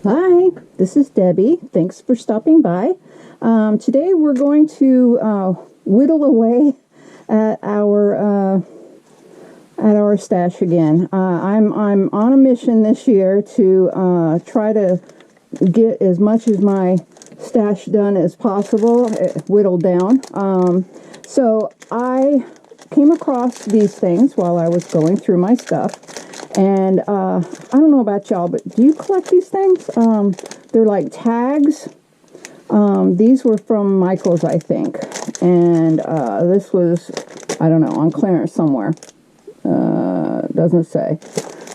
Hi, this is Debbie. Thanks for stopping by. Today we're going to whittle away at our stash again. I'm on a mission this year to try to get as much of my stash done as possible, whittled down. So I came across these things while I was going through my stuff. And I don't know about y'all, but do you collect these things? They're like tags. These were from Michael's, I think. And this was, I don't know, on clearance somewhere. Doesn't say.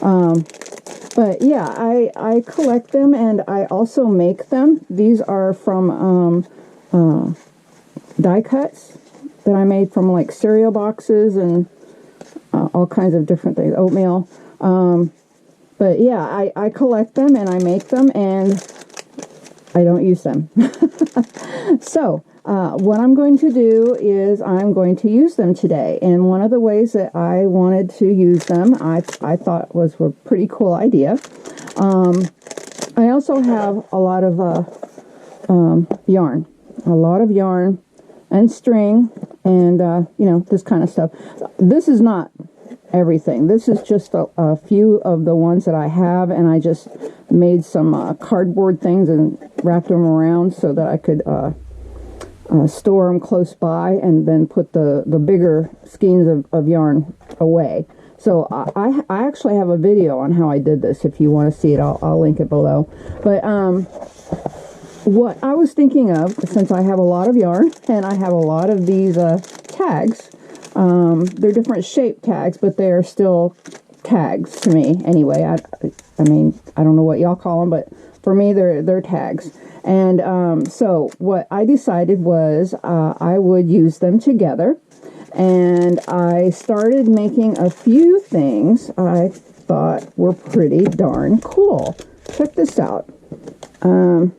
But yeah, I collect them and I also make them. These are from die cuts that I made from like cereal boxes and all kinds of different things, oatmeal. But yeah, I collect them and I make them and I don't use them. So, what I'm going to do is I'm going to use them today. And one of the ways that I wanted to use them, I thought was a pretty cool idea. I also have a lot of yarn. A lot of yarn and string and, you know, this kind of stuff. This is not everything. This is just a few of the ones that I have, and I just made some cardboard things and wrapped them around so that I could store them close by and then put the bigger skeins of yarn away. So I actually have a video on how I did this. If you want to see it, I'll link it below. But what I was thinking of, since I have a lot of yarn and I have a lot of these tags, they're different shape tags, but they're still tags to me anyway. I mean, I don't know what y'all call them, but for me, they're tags. And so what I decided was I would use them together. And I started making a few things I thought were pretty darn cool. Check this out. Now,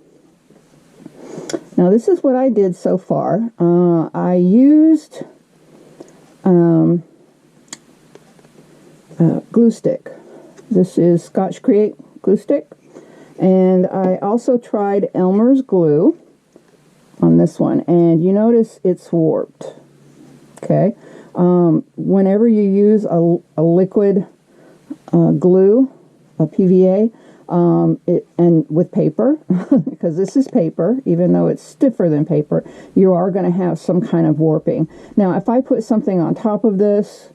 this is what I did so far. I used glue stick. This is Scotch Create glue stick. And I also tried Elmer's glue on this one. And you notice it's warped. Okay. Whenever you use a liquid glue, a PVA, and with paper, because this is paper, even though it's stiffer than paper, you are going to have some kind of warping. Now, if I put something on top of this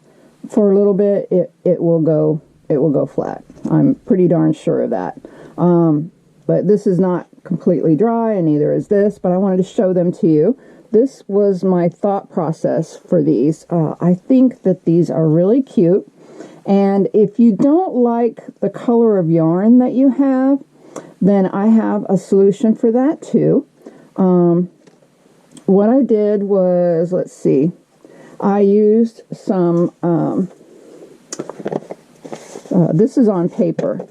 for a little bit, it will go flat. I'm pretty darn sure of that. But this is not completely dry, and neither is this, but I wanted to show them to you. This was my thought process for these. I think that these are really cute. And if you don't like the color of yarn that you have, then I have a solution for that too. What I did was, let's see, I used some, this is on paper.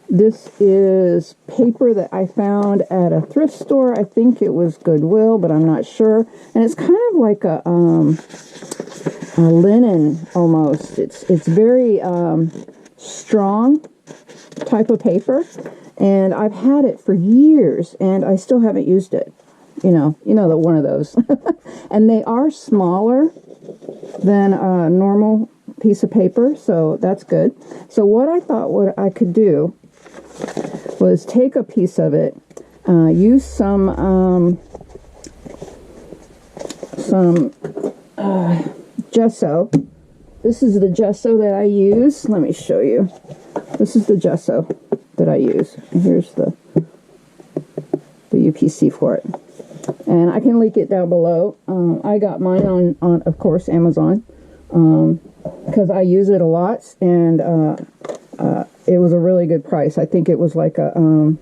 This is paper that I found at a thrift store. I think it was Goodwill, but I'm not sure. And it's kind of like a linen almost. It's very strong type of paper, and I've had it for years, and I still haven't used it. You know that one of those. And they are smaller than a normal piece of paper, so that's good. So what I thought what I could do was take a piece of it, use some gesso. This is the gesso that I use. Let me show you. This is the gesso that I use. And here's the UPC for it. And I can link it down below. I got mine on of course, Amazon, because I use it a lot, and it was a really good price. I think it was like it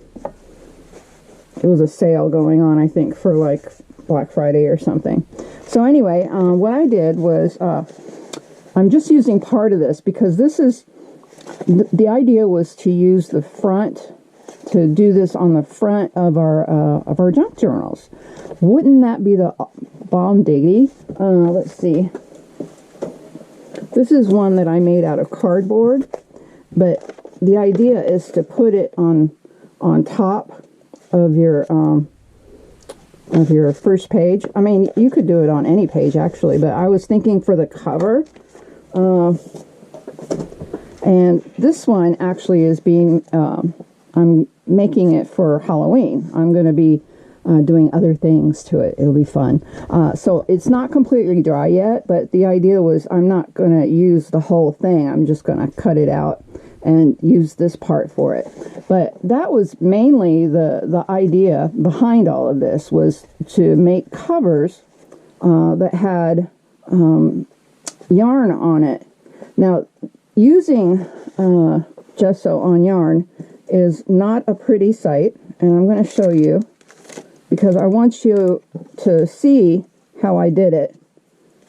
was a sale going on, I think, for like Black Friday or something. So anyway, what I did was, I'm just using part of this because this is, the idea was to use the front, to do this on the front of our junk journals. Wouldn't that be the bomb diggy? Let's see. This is one that I made out of cardboard, but the idea is to put it on on top of your first page. I mean, you could do it on any page actually, but I was thinking for the cover. And this one actually is being, I'm making it for Halloween. I'm going to be doing other things to it. It'll be fun. So it's not completely dry yet, but the idea was I'm not going to use the whole thing. I'm just going to cut it out and use this part for it. But that was mainly the idea behind all of this, was to make covers that had yarn on it. Now, using gesso on yarn is not a pretty sight, and I'm going to show you because I want you to see how I did it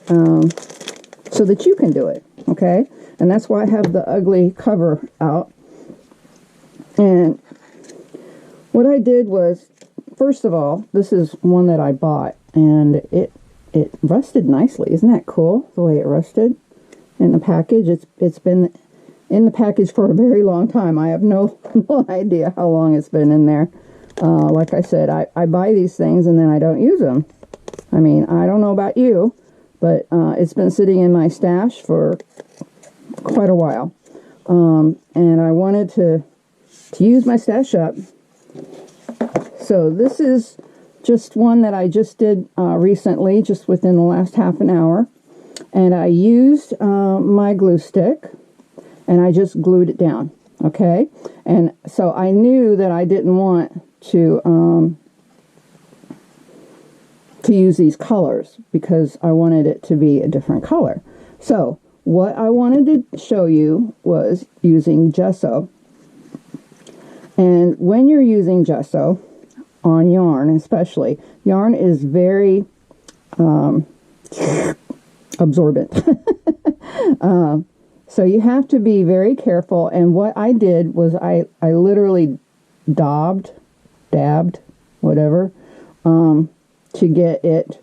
so that you can do it, okay? And that's why I have the ugly cover out. And what I did was, first of all, this is one that I bought, and it rusted nicely. Isn't that cool, the way it rusted in the package? It's been in the package for a very long time. I have no idea how long it's been in there. Like I said, I buy these things and then I don't use them. I mean, I don't know about you, but it's been sitting in my stash for quite a while. And I wanted to use my stash up. So this is just one that I just did recently, just within the last half an hour. And I used my glue stick and I just glued it down, okay? And so I knew that I didn't want to use these colors because I wanted it to be a different color. So what I wanted to show you was using gesso. And when you're using gesso on yarn, especially, yarn is very absorbent. So you have to be very careful. And what I did was I literally dabbed, whatever, to get it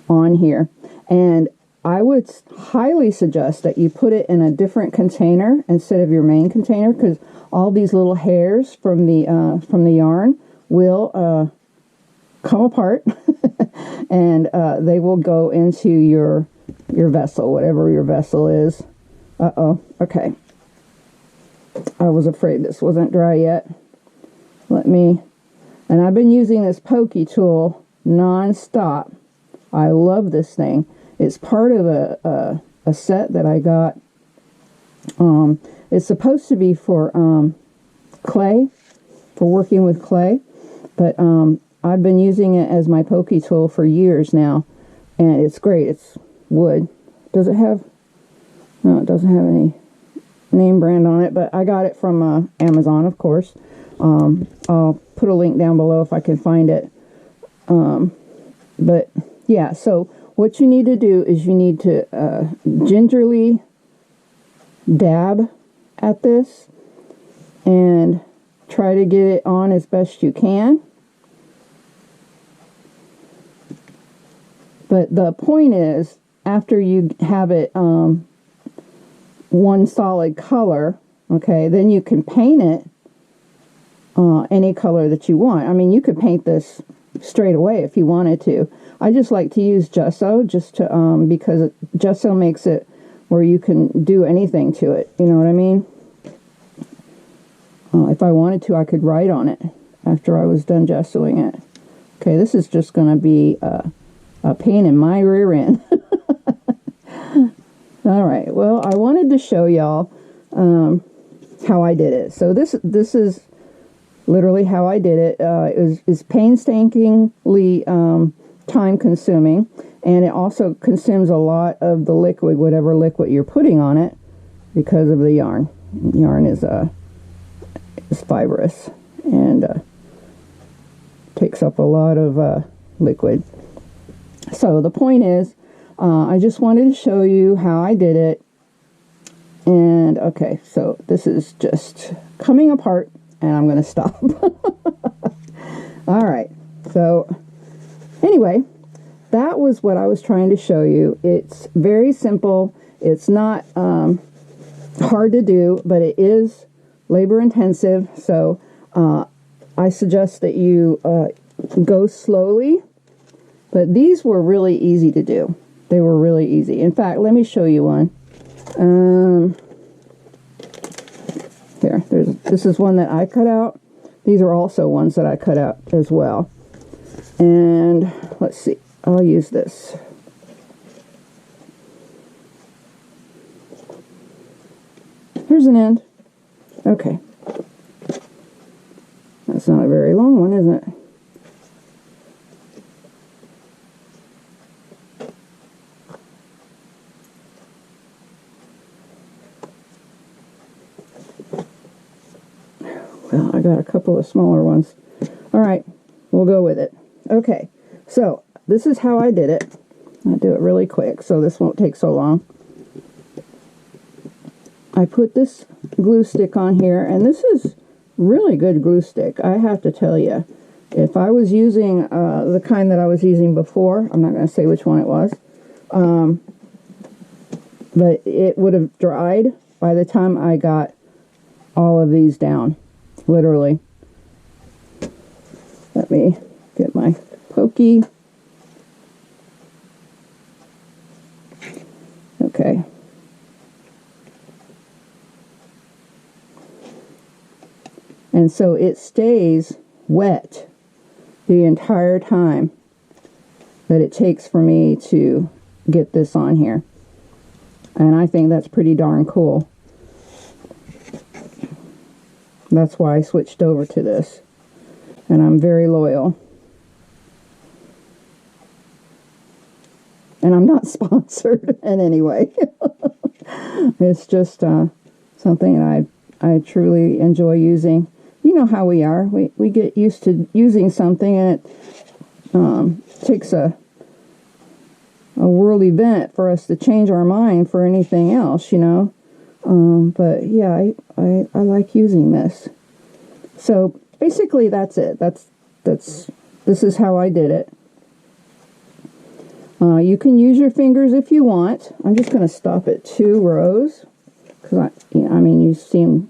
on here. And I would highly suggest that you put it in a different container instead of your main container, because all these little hairs from the yarn will come apart and they will go into your vessel, whatever your vessel is. Okay. I was afraid this wasn't dry yet. And I've been using this pokey tool non-stop. I love this thing. It's part of a set that I got. It's supposed to be for clay, for working with clay, but I've been using it as my pokey tool for years now, and it's great. It's wood. Does it have? No, it doesn't have any name brand on it, but I got it from Amazon, of course. I'll put a link down below if I can find it. But yeah, so what you need to do is you need to gingerly dab at this and try to get it on as best you can. But the point is, after you have it one solid color, okay, then you can paint it any color that you want. I mean, you could paint this straight away if you wanted to. I just like to use gesso just to because gesso makes it where you can do anything to it. You know what I mean? If I wanted to, I could write on it after I was done gessoing it. Okay, this is just going to be a pain in my rear end. All right, well, I wanted to show y'all how I did it. So this is literally how I did it. It's painstakingly time-consuming, and it also consumes a lot of the liquid, whatever liquid you're putting on it, because of the yarn. Yarn is fibrous and takes up a lot of liquid. So the point is, I just wanted to show you how I did it. And okay, so this is just coming apart, and I'm going to stop. All right, so anyway, that was what I was trying to show you. It's very simple. It's not hard to do, but it is labor intensive. So I suggest that you go slowly, but these were really easy to do. They were really easy. In fact, let me show you one. Here, this is one that I cut out. These are also ones that I cut out as well. And let's see, I'll use this. Here's an end. Okay. That's not a very long one, is it? Well, I got a couple of smaller ones. All right, we'll go with it. Okay, so this is how I did it. I'll do it really quick so this won't take so long. I put this glue stick on here, and this is really good glue stick, I have to tell you. If I was using the kind that I was using before, I'm not going to say which one it was, but it would have dried by the time I got all of these down, literally. Let me get my pokey. Okay. And so it stays wet the entire time that it takes for me to get this on here. And I think that's pretty darn cool. That's why I switched over to this. And I'm very loyal. And I'm not sponsored in any way. It's just something I truly enjoy using. You know how we are. We get used to using something, and it takes a world event for us to change our mind for anything else, you know. But yeah, I like using this. So basically that's it. This is how I did it. You can use your fingers if you want. I'm just going to stop at 2 rows because I mean, you've seen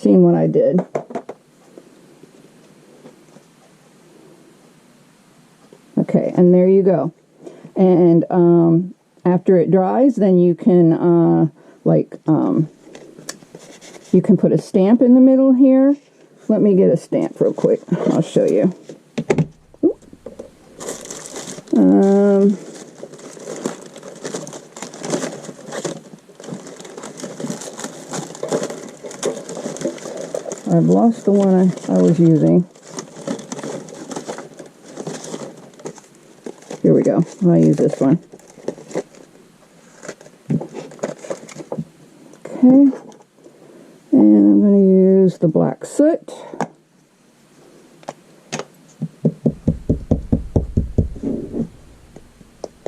what I did. Okay, and there you go. And after it dries, then you can you can put a stamp in the middle here. Let me get a stamp real quick. I'll show you. I've lost the one I was using. Here we go. I'll use this one. Okay. And I'm going to use the black soot.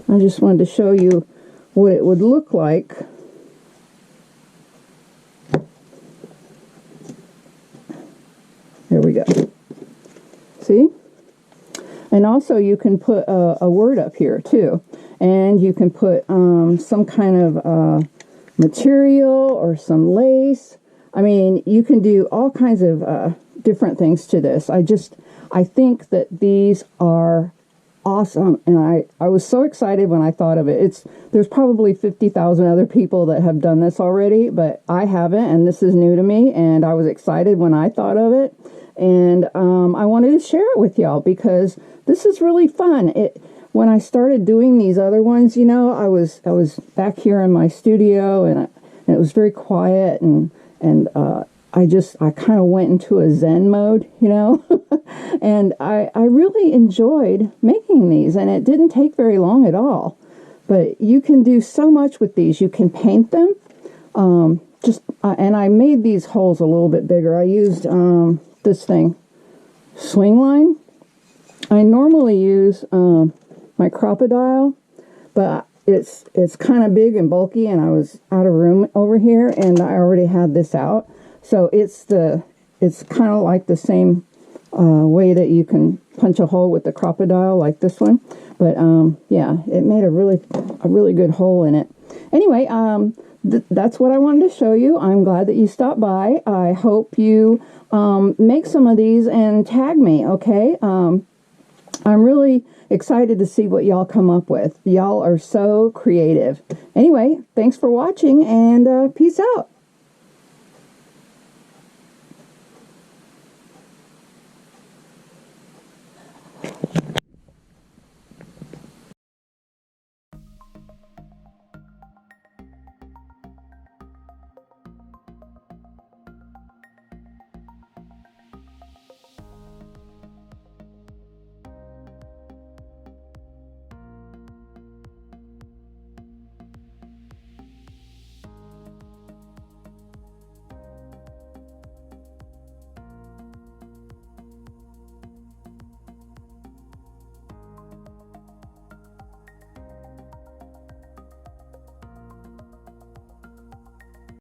I just wanted to show you what it would look like. There we go. See? And also you can put a word up here too. And you can put some kind of material or some lace. I mean, you can do all kinds of different things to this. I think that these are awesome, and I was so excited when I thought of it. There's probably 50,000 other people that have done this already, but I haven't, and this is new to me, and I was excited when I thought of it, and I wanted to share it with y'all because this is really fun. When I started doing these other ones, you know, I was back here in my studio, and it was very quiet, and I kind of went into a Zen mode, you know, and I really enjoyed making these, and it didn't take very long at all. But you can do so much with these. You can paint them, and I made these holes a little bit bigger. I used this thing, swing line. I normally use my crocodile, but it's kind of big and bulky, and I was out of room over here, and I already had this out. So it's kind of like the same way that you can punch a hole with the crocodile, like this one. But yeah, it made a really good hole in it. Anyway, that's what I wanted to show you. I'm glad that you stopped by. I hope you make some of these and tag me, okay? I'm really excited to see what y'all come up with. Y'all are so creative. Anyway, thanks for watching, and peace out.